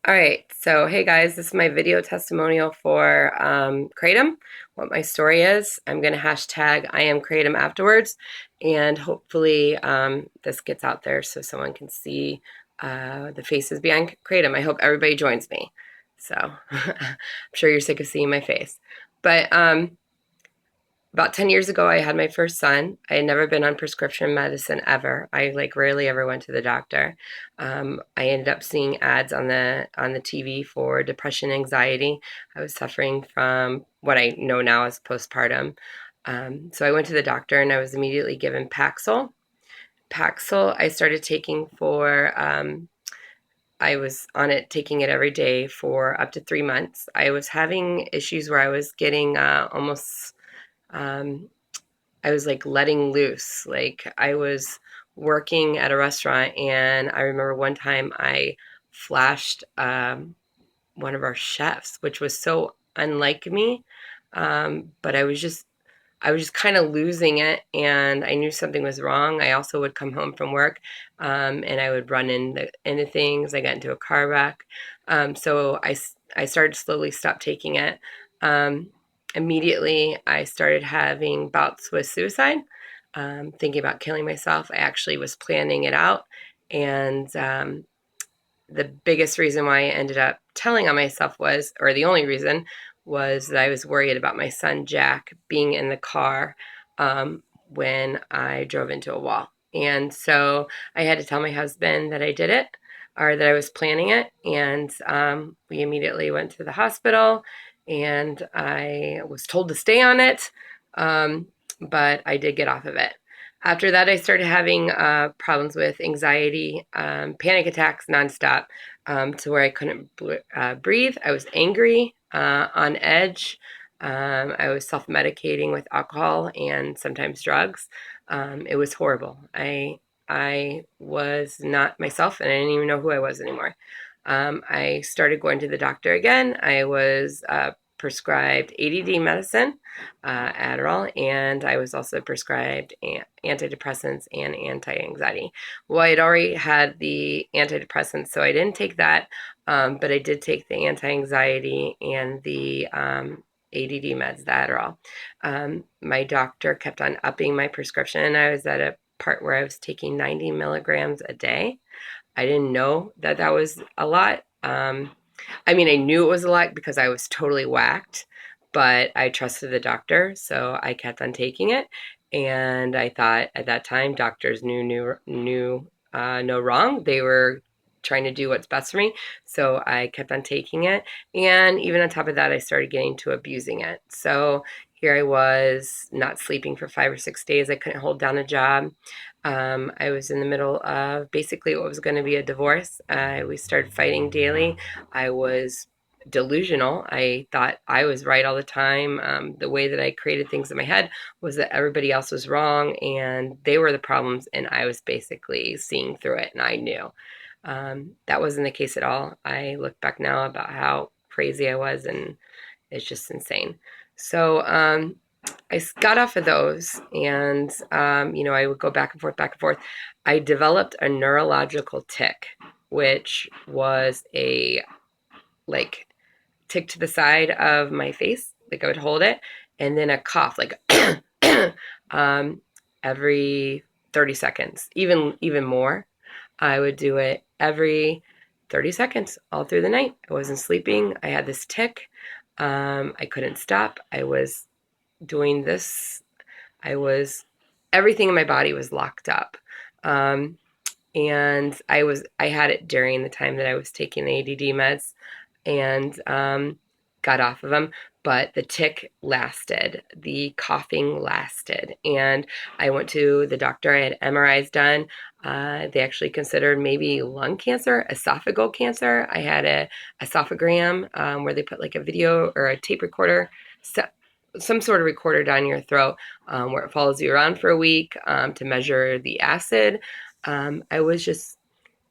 All right, so hey guys, this is my video testimonial for Kratom. What my story is, I'm going to hashtag I am Kratom afterwards, and hopefully this gets out there so someone can see the faces behind Kratom. I hope everybody joins me. So I'm sure you're sick of seeing my face, but about 10 years ago, I had my first son. I had never been on prescription medicine ever. I rarely ever went to the doctor. I ended up seeing ads on the TV for depression, anxiety. I was suffering from what I know now as postpartum. So I went to the doctor and I was immediately given Paxil. Paxil, I started taking for I was on it, taking it every day for up to 3 months. I was having issues where I was getting almost um, I was letting loose. I was working at a restaurant, and I remember one time I flashed one of our chefs, which was so unlike me. But I was just kind of losing it, and I knew something was wrong. I also would come home from work, and I would run into things. I got into a car wreck, so I started to slowly stop taking it. Um, Immediately, I started having bouts with suicide, thinking about killing myself. I actually was planning it out, and the biggest reason why I ended up telling on myself was, or the only reason, was that I was worried about my son Jack being in the car when I drove into a wall. And so I had to tell my husband that I did it, or that I was planning it. And we immediately went to the hospital, and I was told to stay on it, but I did get off of it. After that, I started having problems with anxiety, panic attacks nonstop, to where I couldn't breathe. I was angry, on edge. I was self-medicating with alcohol and sometimes drugs. It was horrible. I was not myself, and I didn't even know who I was anymore. I started going to the doctor again. I was prescribed ADD medicine, Adderall, and I was also prescribed antidepressants and anti-anxiety. Well, I had already had the antidepressants, so I didn't take that, but I did take the anti-anxiety and the ADD meds, the Adderall. My doctor kept on upping my prescription. I was at a part where I was taking 90 milligrams a day. I didn't know that that was a lot. I mean, I knew it was a lot because I was totally whacked, but I trusted the doctor, so I kept on taking it. And I thought at that time, doctors knew no wrong. They were trying to do what's best for me, so I kept on taking it. And even on top of that, I started getting to abusing it. So here I was, not sleeping for 5 or 6 days. I couldn't hold down a job. I was in the middle of basically what was going to be a divorce. We started fighting daily. I was delusional. I thought I was right all the time. The way that I created things in my head was that everybody else was wrong and they were the problems, and I was basically seeing through it, and I knew. That wasn't the case at all. I look back now about how crazy I was, and it's just insane. So I got off of those, and I would go back and forth, back and forth. I developed a neurological tic, which was a like tick to the side of my face, like I would hold it, and then a cough, like um, every 30 seconds, even more. I would do it every 30 seconds all through the night. I wasn't sleeping. I had this tick. I couldn't stop. I was doing this. I was Everything in my body was locked up. Um, and I had it during the time that I was taking the ADD meds, and got off of them. But the tick lasted, the coughing lasted, and I went to the doctor. I had MRIs done. They actually considered maybe lung cancer, esophageal cancer. I had a esophagram, where they put like a video or a tape recorder, some sort of recorder down your throat, where it follows you around for a week, to measure the acid. I was just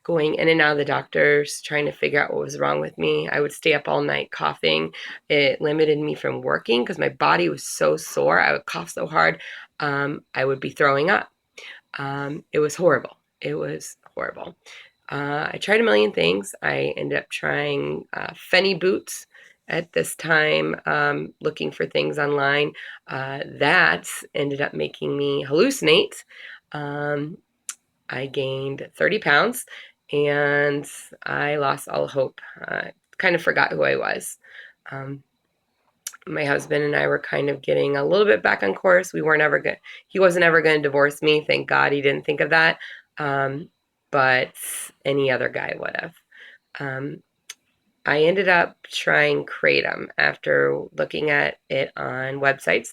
going in and out of the doctors, trying to figure out what was wrong with me. I would stay up all night coughing. It limited me from working because my body was so sore. I would cough so hard, I would be throwing up. It was horrible. It was horrible. I tried a million things. I ended up trying Fenny boots at this time, looking for things online. That ended up making me hallucinate. Um, I gained 30 pounds and I lost all hope. Kind of forgot who I was. Um, my husband and I were kind of getting a little bit back on course. We weren't ever good. He wasn't ever going to divorce me. Thank God he didn't think of that. But any other guy would have. Um, I ended up trying Kratom after looking at it on websites.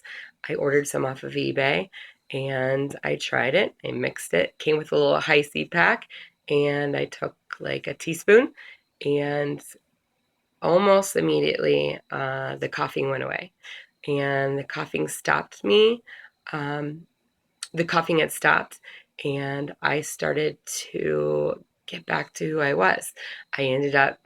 I ordered some off of eBay and I tried it. I mixed it. Came with a little high seed pack and I took like a teaspoon and almost immediately the coughing went away and the coughing stopped me. Um, the coughing had stopped and I started to get back to who I was. I ended up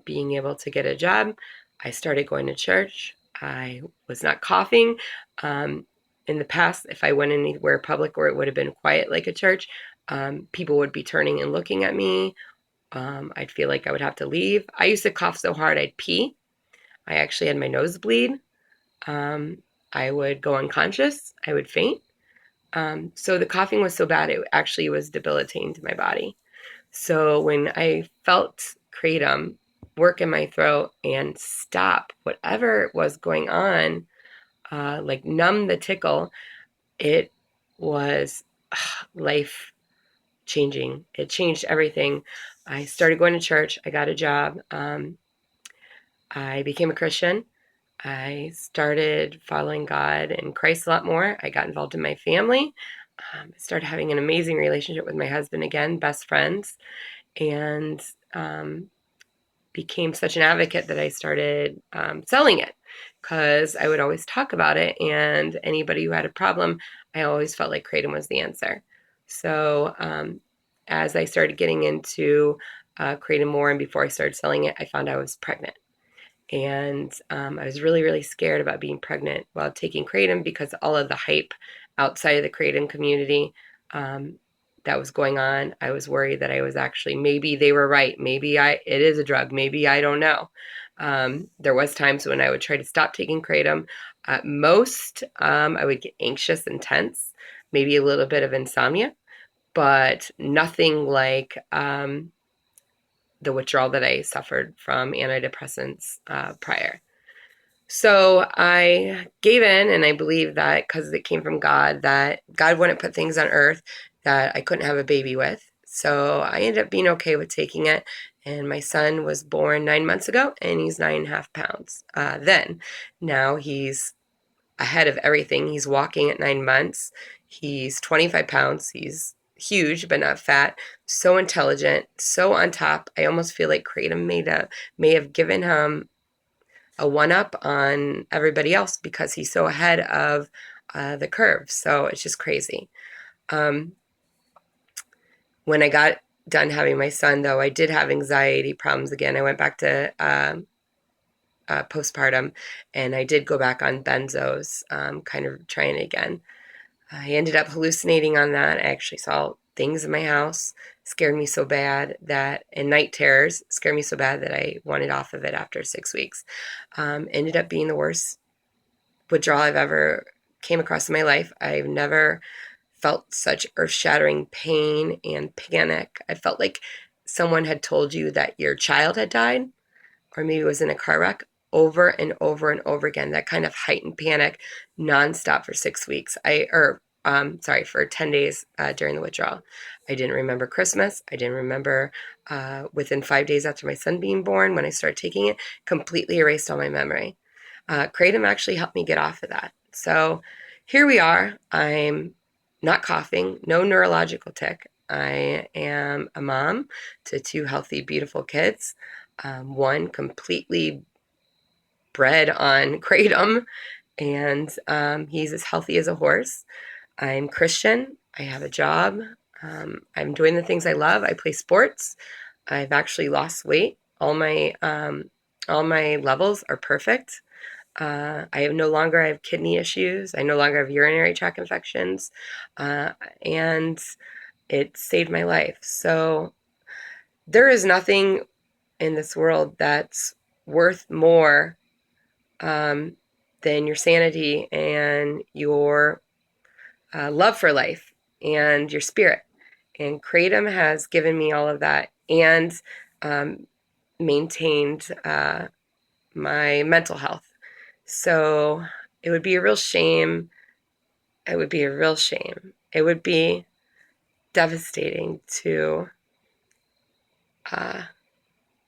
being able to get a job. I started going to church. I was not coughing. Um, in the past, if I went anywhere public where it would have been quiet like a church, people would be turning and looking at me. I'd feel like I would have to leave. I used to cough so hard I'd pee. I actually had my nose bleed. Um, I would go unconscious. I would faint. So the coughing was so bad, it actually was debilitating to my body. So when I felt kratom work in my throat and stop whatever was going on, like numb the tickle, it was life changing. It changed everything. I started going to church. I got a job. I became a Christian. I started following God and Christ a lot more. I got involved in my family. I started having an amazing relationship with my husband again, best friends, and became such an advocate that I started selling it because I would always talk about it. And anybody who had a problem, I always felt like Kratom was the answer. So as I started getting into Kratom more and before I started selling it, I found I was pregnant. And I was really, really scared about being pregnant while taking Kratom because all of the hype outside of the Kratom community um, that was going on. I was worried that I was actually, maybe they were right. Maybe it is a drug. Maybe I don't know. There was times when I would try to stop taking Kratom. At most, I would get anxious and tense, maybe a little bit of insomnia, but nothing like the withdrawal that I suffered from antidepressants prior. So I gave in, and I believe that because it came from God, that God wouldn't put things on earth that I couldn't have a baby with. So I ended up being okay with taking it. And my son was born 9 months ago, and he's 9.5 pounds. Now he's ahead of everything. He's walking at 9 months. He's 25 pounds. He's huge, but not fat. So intelligent, so on top. I almost feel like Kratom may have given him a one up on everybody else because he's so ahead of the curve. So it's just crazy. Um, when I got done having my son, though, I did have anxiety problems again. I went back to postpartum and I did go back on benzos, kind of trying it again. I ended up hallucinating on that. I actually saw things in my house, scared me so bad that, and night terrors scared me so bad that I wanted off of it after 6 weeks. Ended up being the worst withdrawal I've ever came across in my life. I've never felt such earth-shattering pain and panic. I felt like someone had told you that your child had died or maybe was in a car wreck over and over and over again. That kind of heightened panic nonstop for 6 weeks. For 10 days during the withdrawal. I didn't remember Christmas. I didn't remember within 5 days after my son being born when I started taking it, completely erased all my memory. Kratom actually helped me get off of that. So here we are. I'm not coughing, no neurological tic. I am a mom to two healthy, beautiful kids. One completely bred on Kratom, and he's as healthy as a horse. I'm Christian. I have a job. I'm doing the things I love. I play sports. I've actually lost weight. All my levels are perfect. I have no longer have kidney issues. I no longer have urinary tract infections, and it saved my life. So there is nothing in this world that's worth more um, than your sanity and your love for life and your spirit. And Kratom has given me all of that and um, maintained my mental health. So it would be a real shame. It would be a real shame. It would be devastating to, uh,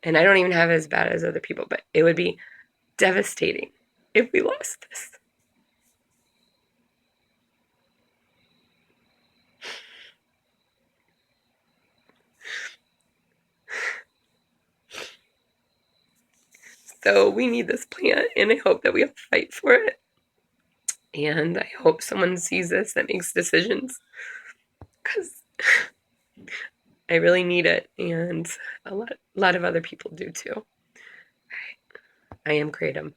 and I don't even have it as bad as other people, but it would be devastating if we lost this. So we need this plant, and I hope that we all fight for it. And I hope someone sees this that makes decisions because I really need it, and a lot of other people do too. I am Kratom.